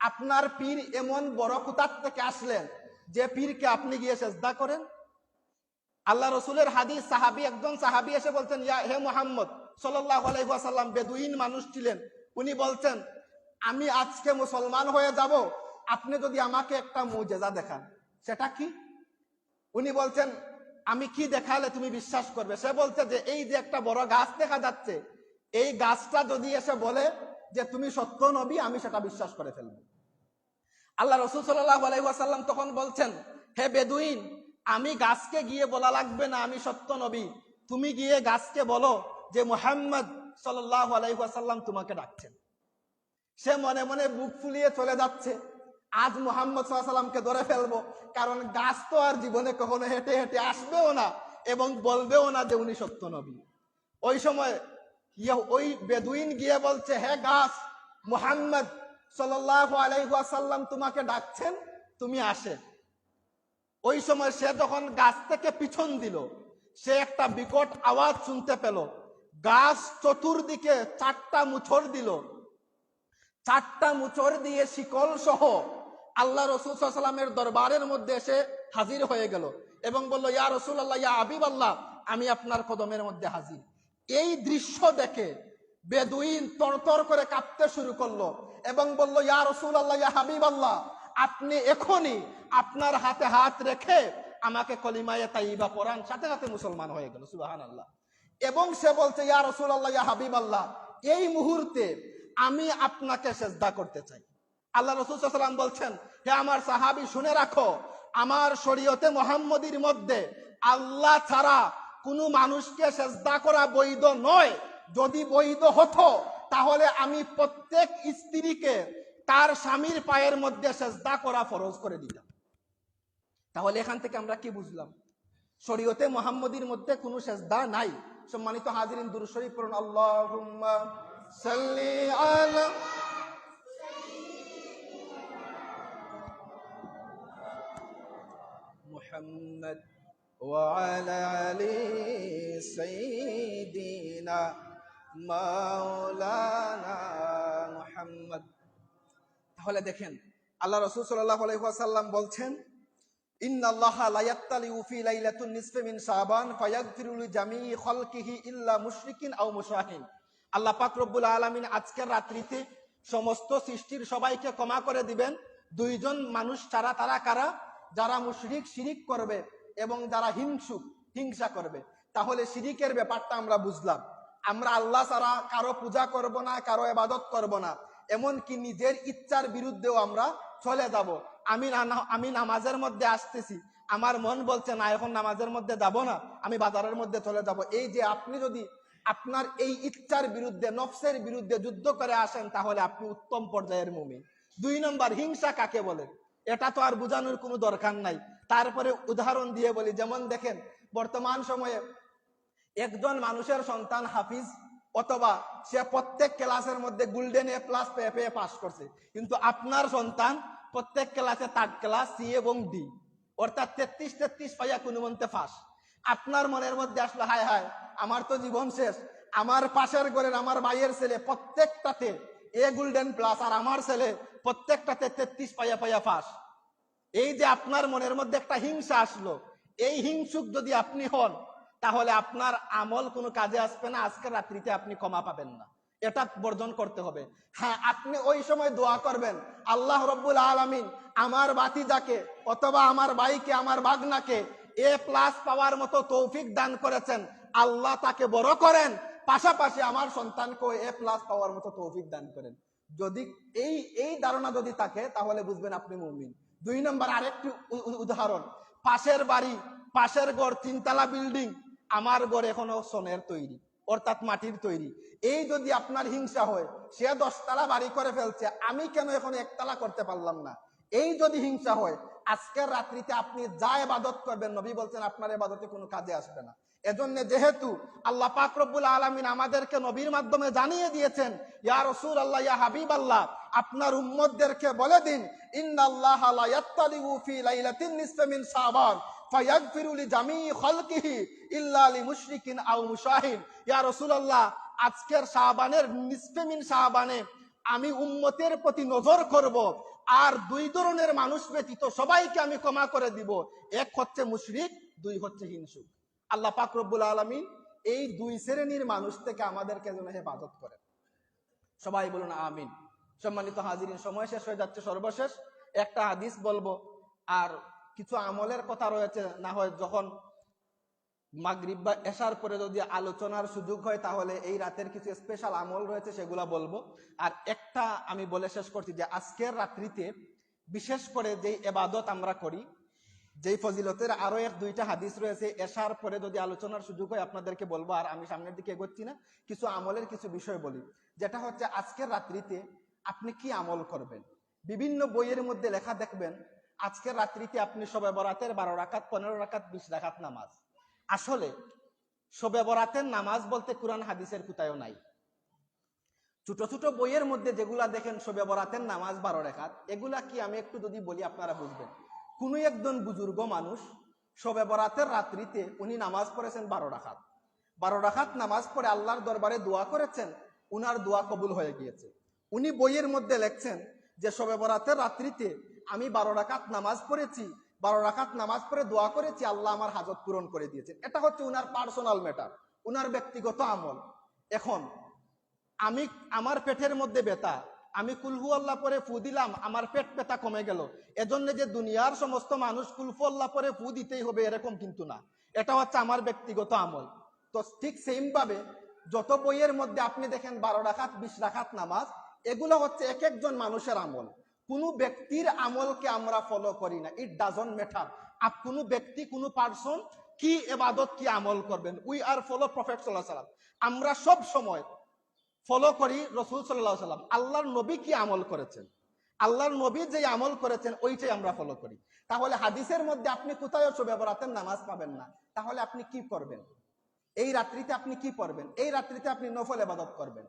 আপনার পীর এমন বড় কোথার থেকে আসলেন যে পীরকে আপনি গিয়ে সেজদা করেন? আল্লাহ রসুলের হাদিস, একজন সাহাবী এসে বলছেন, ইয়া হে মুহাম্মদ সাল্লাল্লাহু আলাইহি ওয়াসাল্লাম, বেদুইন মানুষ ছিলেন, উনি বলছেন আমি আজকে মুসলমান হয়ে যাব, আপনি যদি আমাকে একটা মুজিজা দেখান। সেটা কি? উনি বলছেন আমি কি দেখালে তুমি বিশ্বাস করবে? সে বলছে যে এই যে একটা বড় গাছ দেখা যাচ্ছে, এই গাছটা যদি এসে বলে যে তুমি সত্য নবী, আমি সেটা বিশ্বাস করে ফেলবো। আল্লাহ রাসূল সাল্লাল্লাহু আলাইহি ওয়াসাল্লাম তখন বলছেন, হে বেদুইন, আমি গাছকে গিয়ে বলা লাগবে না আমি সত্য নবী, তুমি গিয়ে গাছকে বলো যে মুহাম্মদ সাল্লাল্লাহু আলাইহি ওয়াসাল্লাম তোমাকে ডাকছেন। সে মনে মনে বুক ফুলিয়ে চলে যাচ্ছে, আজ মুহাম্মদ সাল্লাল্লাহু আলাইহি ওয়াসাল্লামকে ধরে ফেলবো, কারণ গাছ তো আর জীবনে কখনো হেঁটে হেঁটে আসবেও না এবং বলবেও না যে উনি সত্য নবী। ওই সময় ওই বেদুইন গিয়ে বলছে, হে গাছ, মুহাম্মদ সাল্লাল্লাহু আলাইহি ওয়াসাল্লাম তোমাকে ডাকছেন, তুমি আসে। ওই সময় সে যখন গাছ থেকে পিছন দিল, সে একটা বিকট আওয়াজ শুনতে পেল। গাছ চতুর্দিকে 4টা মুছর দিল, 4টা মুছর দিয়ে শিকল সহ আল্লাহ রাসূল সাল্লাল্লাহু আলাইহি ওয়াসাল্লামের দরবারের মধ্যে এসে হাজির হয়ে গেল এবং বলল, ইয়া রাসূলুল্লাহ, ইয়া হাবিবাল্লাহ, আমি আপনার কদমের মধ্যে হাজির। এই দৃশ্য দেখে বেদুইন তরতর করে কাঁপতে শুরু করলো এবং বলল, ইয়া রাসূলুল্লাহ, ইয়া হাবিবাল্লাহ, আপনি এখনই আপনার হাতে হাত রেখে আমাকে কলিমায়ে তাইয়্যিবা পড়ান। সাথে সাথে মুসলমান হয়ে গেল। সুবহানাল্লাহ। এবং সে বলছে, ইয়া রাসূলুল্লাহ, ইয়া হাবিবাল্লাহ, এই মুহূর্তে আমি আপনাকে সেজদা করতে চাই। আল্লাহ রাসূল সাল্লাল্লাহু আলাইহি ওয়াসাল্লাম বলছেন, হে আমার সাহাবী, শুনে রাখো, আমার শরীয়তে মুহাম্মদীর মধ্যে আল্লাহ ছাড়া কোনো মানুষকে সেজদা করা বৈধ নয়। যদি বৈধ হতো তাহলে আমি প্রত্যেক স্ত্রীকে তার স্বামীর পায়ের মধ্যে সেজদা করা ফরজ করে দিতাম। তাহলে এখান থেকে আমরা কি বুঝলাম? শরীয়তে মুহাম্মদীর মধ্যে কোনো সেজদা নাই। সম্মানিত হাজিরিন, দুরূদ শরীফ পড়ুন। আল্লাহুম্মা সাল্লি আলা মুহাম্মদ ওয়া আলা আলি সাইয়্যিদিনা মাওলানা মুহাম্মদ। তাহলে দেখেন, আল্লাহ রাসূল সাল্লাল্লাহু আলাইহি ওয়াসাল্লাম বলছেন, ইন্নাল্লাহা লা ইয়াত্তালিউ ফি লাইলাতুন নিসফি মিন শাবান ফায়াগফিরু লিজামিই খালকিহি ইল্লা মুশরিকিন আও মুশাহিন। আল্লাহ পাক রব্বুল আলামিন আজকের রাত্রিতে সমস্ত সৃষ্টির সবাইকে ক্ষমা করে দিবেন, দুইজন মানুষ ছাড়া। তারা কারা? যারা মুশরিক, শিরিক করবে এবং যারা হিংসা করবে। তাহলে শিরিকের ব্যাপারটা আমরা বুঝলাম। আমরা আল্লাহ ছাড়া কারো পূজা করব না, কারো ইবাদত করব না, এমনকি নিজের ইচ্ছার বিরুদ্ধেও আমরা চলে যাব। আমি নামাজের মধ্যে আসতেছি, আমার মন বলছে না এখন নামাজের মধ্যে যাব না, আমি বাজারের মধ্যে চলে যাব। এই যে আপনি যদি আপনার এই ইচ্ছার বিরুদ্ধে, নফসের বিরুদ্ধে যুদ্ধ করে আসেন, তাহলে আপনি উত্তম পর্যায়ের মুমিন। 2 নম্বর, হিংসা কাকে বলে এটা তো আর বোঝানোর কোনো দরকার নাই। তারপরে উদাহরণ দিয়ে বলি, যেমন দেখেন বর্তমান সময়ে একজন মানুষের সন্তান হাফিজ, অথবা সে প্রত্যেক ক্লাসের মধ্যে গোল্ডেন এ প্লাস পেয়ে পাস করছে, কিন্তু আপনার সন্তান প্রত্যেক ক্লাসে 3rd ক্লাস, সি এবং ডি, অর্থাৎ 33 পাইয়া কোনো মন্তে ফাঁস। আপনার মনের মধ্যে আসলো, হায় হায় আমার তো জীবন শেষ, আমার পাশের ঘরের আমার ভাইয়ের ছেলে প্রত্যেকটাতে এ গোল্ডেন প্লাস, আর আমার ছেলে প্রত্যেকটাতে 33 পাইয়া ফাঁস। এই যে আপনার মনের মধ্যে একটা হিংসা আসলো, এই হিংসুক যদি আপনি হন, তাহলে আপনার আমল কোনো কাজে আসবে না। আজকের রাত্রিতে আপনি ক্ষমা পাবেন না, এটা বর্জন করতে হবে। হ্যাঁ, আপনি ওই সময় দোয়া করবেন, আল্লাহ রব্বুল আলামিন আমার ভাতিজাকে অথবা আমার ভাইকে, আমার ভাগনাকে এ প্লাস পাওয়ার মতো তৌফিক দান করেছেন, আল্লাহ তাকে বড় করেন, পাশাপাশি আমার সন্তানকে এ প্লাস পাওয়ার মতো তৌফিক দান করেন। যদি এই ধারণা যদি থাকে, তাহলে বুঝবেন আপনি মুমিন। 2 নম্বর, আরেকটি উদাহরণ, পাশের বাড়ি, পাশের ঘর 3 তলা বিল্ডিং, আমার ঘর এখনো সোনের তৈরি, অর্থাৎ মাটির তৈরি। এই যদি আপনার হিংসা হয়, সে 10 তলা বাড়ি করে ফেলছে, আমি কেন এখন 1 তলা করতে পারলাম না, এই যদি হিংসা হয়, আজকের রাত্রিতে আপনি যা ইবাদত করবেন, নবী বলছেন আপনার ইবাদতে কোনো কাজে আসবে না। এজন্য যেহেতু আল্লাহ পাক রব্বুল আলামিন আমাদেরকে নবীর মাধ্যমে জানিয়ে দিয়েছেন, ইয়া রাসূলুল্লাহ, ইয়া হাবিবাল্লাহ, আপনার উম্মতদেরকে বলে দিন, ইন্নাল্লাহা লা ইয়াত্তালিউ ফি লাইলাতিন নিসফি মিন শাবান ফায়াগফিরু লিজামিই খালকিহি ইল্লা লিমুশরিকিন আও মুশাহিন। ইয়া রাসূলুল্লাহ, আজকের শাবানের নিসফে মিন শাবানে আমি উম্মতের প্রতি নজর করব, আর 2 ধরনের মানুষ ব্যতীত সবাইকে আমি ক্ষমা করে দিব। 1 হচ্ছে মুশরিক, 2 হচ্ছে হিংসুক। আল্লাহ পাক রব্বুল আলামিন এই 2 শ্রেণীর মানুষ থেকে আমাদেরকে যেন হেফাজত করেন। সবাই বলুন আমিন। সম্মানিত হাজিরিন, সময় শেষ হয়ে যাচ্ছে, সর্বশেষ একটা হাদিস বলবো, আর কিছু আমলের কথা রয়েছে, না হয় যখন মাগরিব বা এশার পরে যদি আলোচনার সুযোগ হয়, তাহলে এই রাতের কিছু স্পেশাল আমল রয়েছে, সেগুলা বলবো। আর একটা আমি বলে শেষ করছি, যে আজকের রাত্রিতে বিশেষ করে যে ইবাদত আমরা করি, যেই ফজিলতের আরো 1-2টা হাদিস রয়েছে, এশার পরে যদি আলোচনার সুযোগ হয় আপনাদেরকে বলবো। আর আমি সামনের দিকে এগোচ্ছি না, কিছু আমলের কিছু বিষয় বলি, যেটা হচ্ছে আজকের রাত্রিতে আপনি কি আমল করবেন। বিভিন্ন বইয়ের মধ্যে লেখা দেখবেন, আজকের রাত্রিতে আপনি শবে বরাতের 12 রাকাত, 15 রাকাত, 20 রাকাত নামাজ। আসলে শবে বরাতের নামাজ বলতে কোরআন হাদিসের কোথাও নাই। ছোট ছোট বইয়ের মধ্যে যেগুলা দেখেন শবে বরাতের নামাজ 12 রাকাত, এগুলা কি আমি একটু যদি বলি আপনারা বুঝবেন। কোন একজন বুজুর্গ মানুষ শবে বরাতের রাত্রিতে উনি নামাজ পড়েছেন 12 রাকাত। 12 রাকাত নামাজ পড়ে আল্লাহর দরবারে দোয়া করেছেন, উনার দোয়া কবুল হয়ে গিয়েছে। উনি বইয়ের মধ্যে লেখছেন যে শবে বরাতের রাত্রিতে আমি 12 রাকাত নামাজ পড়েছি, 12 রাকাত নামাজ পড়ে দোয়া করেছি, আল্লাহ আমার হাজত পূরণ করে দিয়েছেন। এটা হচ্ছে উনার পার্সোনাল ম্যাটার, উনার ব্যক্তিগত আমল। এখন আমি, আমার পেটের মধ্যে ব্যথা, আমি কুলহু আল্লাহ পরে ফু দিলাম, আমার পেট ব্যথা কমে গেল, এজন্য যে দুনিয়ার সমস্ত মানুষ কুলহু আল্লাহ পরে ফু দিতেই হবে এরকম কিন্তু না, এটা হচ্ছে আমার ব্যক্তিগত আমল। তো ঠিক সেম ভাবে যত বইয়ের মধ্যে আপনি দেখেন 12 রাকাত, 20 রাকাত নামাজ, এগুলো হচ্ছে এক একজন মানুষের আমল। কোনো ব্যক্তির আমলকে আমরা ফলো করি না, ইট ডাজন্ট ম্যাটার। কোনো ব্যক্তি, কোনো পার্সন কি ইবাদত কি আমল করবেন। উই আর ফলো প্রফেট সাল্লাল্লাহু আলাইহি ওয়াসাল্লাম, আমরা সব সময় ফলো করি রাসূল সাল্লাল্লাহু আলাইহি ওয়াসাল্লাম। আল্লাহর নবী কি আমল করেছেন, আল্লাহর নবী যে আমল করেছেন ওইটাই আমরা ফলো করি। তাহলে হাদিসের মধ্যে আপনি কোথাও শবে বরাতের নামাজ পাবেন না। তাহলে আপনি কি করবেন? এই রাত্রিতে আপনি কি করবেন? এই রাত্রিতে আপনি নফল ইবাদত করবেন,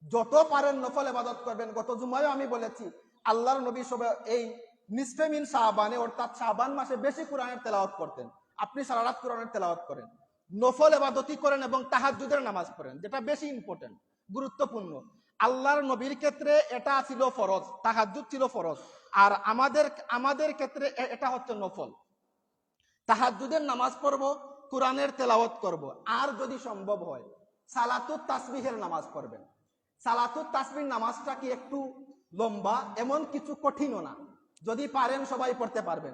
যত পারেন নফল ইবাদত করবেন। গত জুমায়ও আমি বলেছি আল্লাহর নবী সবে এই নিসফে মিন শাবানে অর্থাৎ শাবান মাসে বেশি কোরআনের তেলাওয়াত করতেন। আপনি সারা রাত কোরআনের তেলাওয়াত করেন, নফল ইবাদতই করেন এবং তাহাজ্জুদের নামাজ পড়েন, যেটা বেশি ইম্পর্টেন্ট, গুরুত্বপূর্ণ। আল্লাহর নবীর ক্ষেত্রে এটা ছিল ফরজ, তাহাজ্জুদ ছিল ফরজ, আর আমাদের ক্ষেত্রে এটা হচ্ছে নফল। তাহাজ্জুদের নামাজ পড়ব, কোরআনের তেলাওয়াত করব, আর যদি সম্ভব হয় সালাতুত তাসবিহের নামাজ পড়বেন। সালাতুত তাসবিহ নামাজটা কি একটু লম্বা, এমন কিছু কঠিনও না, যদি পারেন সবাই পড়তে পারবেন।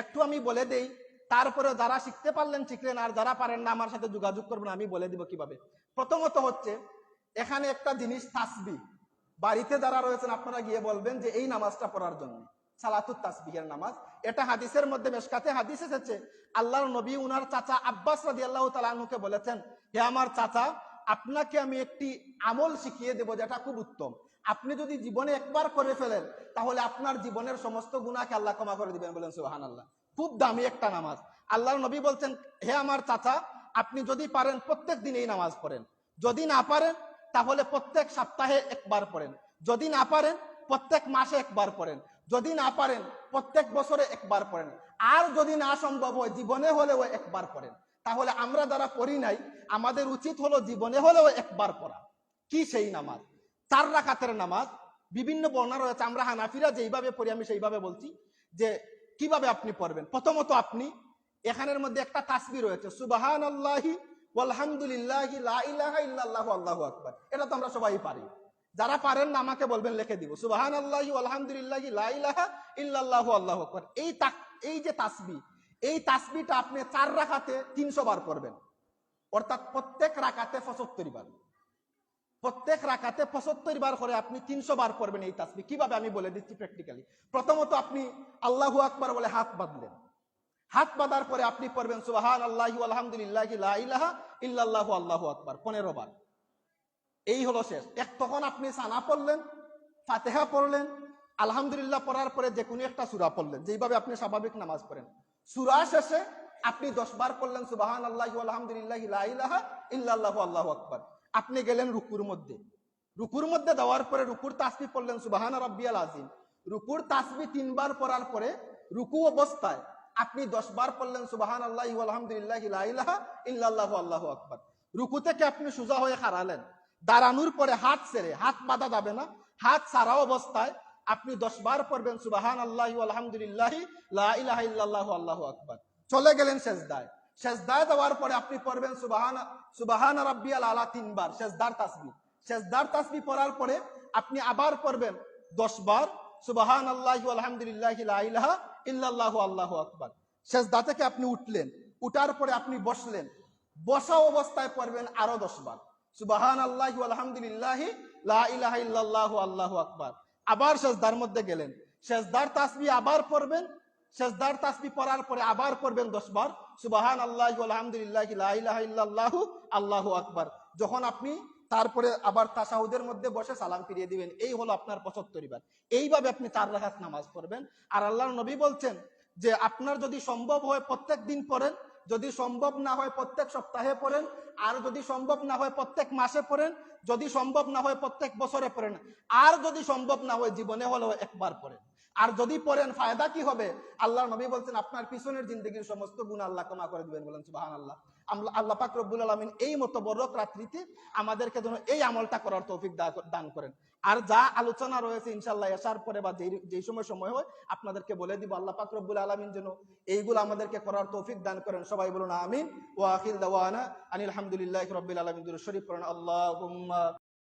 একটু আমি বলে দেই, তারপরে যারা শিখতে পারলেন শিখলেন, আর যারা পারেন না আমার সাথে যোগাযোগ করবেন, আমি বলে দিব কিভাবে। প্রথমত হচ্ছে এখানে একটা জিনিস তাসবিহ, বাড়িতে যারা রয়েছেন আপনারা গিয়ে বলবেন যে এই নামাজটা পড়ার জন্য, সালাতুত তাসবিহের নামাজ। এটা হাদিসের মধ্যে মেশকাতে হাদিস এসেছে, আল্লাহর নবী উনার চাচা আব্বাস রাদিয়াল্লাহু তাআলা আনহুকে বলেছেন, হে আমার চাচা, আপনাকে আমি একটি আমল শিখিয়ে দেব যেটা খুব উত্তম, আপনি যদি জীবনে একবার করে ফেলেন তাহলে আপনার জীবনের সমস্ত গুনাহকে আল্লাহ ক্ষমা করে দিবেন। বলেন সুবহানাল্লাহ। খুব দামি একটা নামাজ। আল্লাহর নবী বলছেন, হে আমার চাচা, আপনি যদি পারেন প্রত্যেক দিন এই নামাজ পড়েন, যদি না পারেন তাহলে প্রত্যেক সপ্তাহে একবার পড়েন, যদি না পারেন প্রত্যেক মাসে একবার পড়েন, যদি না পারেন প্রত্যেক বছরে একবার পড়েন, আর যদি না সম্ভব হয় জীবনে হলেও একবার পড়েন। তাহলে আমরা যারা পড়ি নাই আমাদের উচিত হলো জীবনে হলেও একবার পড়া। কি সেই নামাজ? 4 রাকাতের নামাজ। বিভিন্ন বর্ণনা রয়েছে, আমরা হানাফিরা যেইভাবে পড়ি আমি সেইভাবে বলছি যে কিভাবে আপনি পড়বেন। প্রথমত আপনি এখানের মধ্যে একটা তাসবিহ রয়েছে, সুবহানাল্লাহি ওয়ালহামদুলিল্লাহি লা ইলাহা ইল্লাল্লাহু আল্লাহু আকবার। এটা তো আমরা সবাই পারি, যারা পারেন না আমাকে বলবেন, লিখে দিব, সুবহানাল্লাহি ওয়ালহামদুলিল্লাহি লা ইলাহা ইল্লাল্লাহু আল্লাহু আকবার। এই যে তাসবিহ, এই তাসবিহটা আপনি 4 রাকাতে 300 বার করবেন, অর্থাৎ প্রত্যেক রাকাতে 75 বার, প্রত্যেক রাকাতে 75 বার করে আপনি 300 বার করবেন এই তাসবিহ। কিভাবে আমি বলে দিচ্ছি প্র্যাকটিক্যালি। প্রথমত আপনি আল্লাহু আকবার বলে হাত বাঁধলেন, হাত বাঁধার পরে আপনি পড়বেন সুবহানাল্লাহি ওয়ালহামদুলিল্লাহি লা ইলাহা ইল্লাল্লাহু আল্লাহু আকবার 15 বার। এই হলো শেষ। তখন আপনি সানা পড়লেন, ফাতিহা পড়লেন, আলহামদুলিল্লাহ পড়ার পরে যে কোনো একটা সূরা পড়লেন, যেইভাবে আপনি স্বাভাবিক নামাজ পড়েন। সূরা শেষে আপনি 10 বার পড়লেন সুবহানাল্লাহি ওয়ালহামদুলিল্লাহি লা ইলাহা ইল্লাল্লাহু আল্লাহু আকবার। আপনি গেলেন রুকুর মধ্যে, রুকুর মধ্যে যাওয়ার পরে রুকুর তাসবিহ পড়লেন সুবহানা রাব্বিয়াল আযীম। রুকুর তাসবিহ 3 বার পড়ার পরে রুকু অবস্থায় আপনি 10 বার পড়লেন সুবহানাল্লাহি ওয়ালহামদুলিল্লাহি লা ইলাহা ইল্লাল্লাহু আল্লাহু আকবার। রুকু থেকে আপনি সোজা হয়ে দাঁড়ালেন, দাঁড়ানোর পরে হাত ছেড়ে, হাত বাঁধা যাবে না, হাত ছাড়া অবস্থায় আপনি 10 বার পড়বেন সুবহানাল্লাহি ওয়ালহামদুলিল্লাহি লা ইলাহা ইল্লাল্লাহু আল্লাহু আকবার। চলে গেলেন সেজদায়, সেজদায় যাওয়ার পরে আপনি পড়বেন সুবহানা রাব্বিয়াল আলা 3 বার, সেজদার তাসবিহ। সেজদার তাসবিহ পড়ার পরে আপনি আবার পড়বেন 10 বার সুবহানাল্লাহি ওয়ালহামদুলিল্লাহি লা ইলাহা ইল্লাল্লাহু আল্লাহু আকবার। সেজদা থেকে আপনি উঠলেন, উঠার পরে আপনি বসলেন, বসা অবস্থায় পড়বেন আরো 10 বার সুবহানাল্লাহি ওয়ালহামদুলিল্লাহি লা ইলাহা ইল্লাল্লাহু আল্লাহু আকবার। আবার সেজদার মধ্যে গেলেন, সেজদার তাসবিহ আবার পড়বেন, সেজদার তাসবিহ পড়ার পরে আবার পড়বেন 10 বার সুবহানাল্লাহি ওয়ালহামদুলিল্লাহি লা ইলাহা ইল্লাল্লাহু আল্লাহু আকবার। যখন আপনি তারপরে আবার তাশাহুদের মধ্যে বসে সালাম ফিরিয়ে দিবেন। এই হলো আপনার 75 বার। এইভাবে আপনি 4 রাকাত নামাজ পড়বেন। আর আল্লাহর নবী বলছেন যে আপনার যদি সম্ভব হয় প্রত্যেক দিন পড়েন, যদি সম্ভব না হয় প্রত্যেক সপ্তাহে পড়েন, আর যদি সম্ভব না হয় প্রত্যেক মাসে পড়েন, যদি সম্ভব না হয় প্রত্যেক বছরে পড়েন, আর যদি সম্ভব না হয় জীবনে হলেও একবার পড়েন। আর যদি পড়েন ফায়দা কি হবে? আল্লাহর নবী বলছেন আপনার পিছনের জিন্দেগির সমস্ত গুনাহ আল্লাহ ক্ষমা করে দিবেন। বলেন সুবহানাল্লাহ। আল্লাহ পাক রব্বুল আলামিন এই মোতাবরক রাত্রিতে আমাদেরকে যেন এই আমলটা করার তৌফিক দান করেন। আর যা আলোচনা রয়েছে ইনশাআল্লাহ এশার পরে বা যেই সময় হয় আপনাদেরকে বলে দিব। আল্লাহ পাক রব্বুল আলামিন যেন এইগুলো আমাদেরকে করার তৌফিক দান করেন। সবাই বলুন আমিন। ওয়া আখির দাওয়ানা আনিল হামদুলিল্লাহি রাব্বিল আলামিন। দুরূদ শরীফ পড়ুন। আল্লাহুম্মা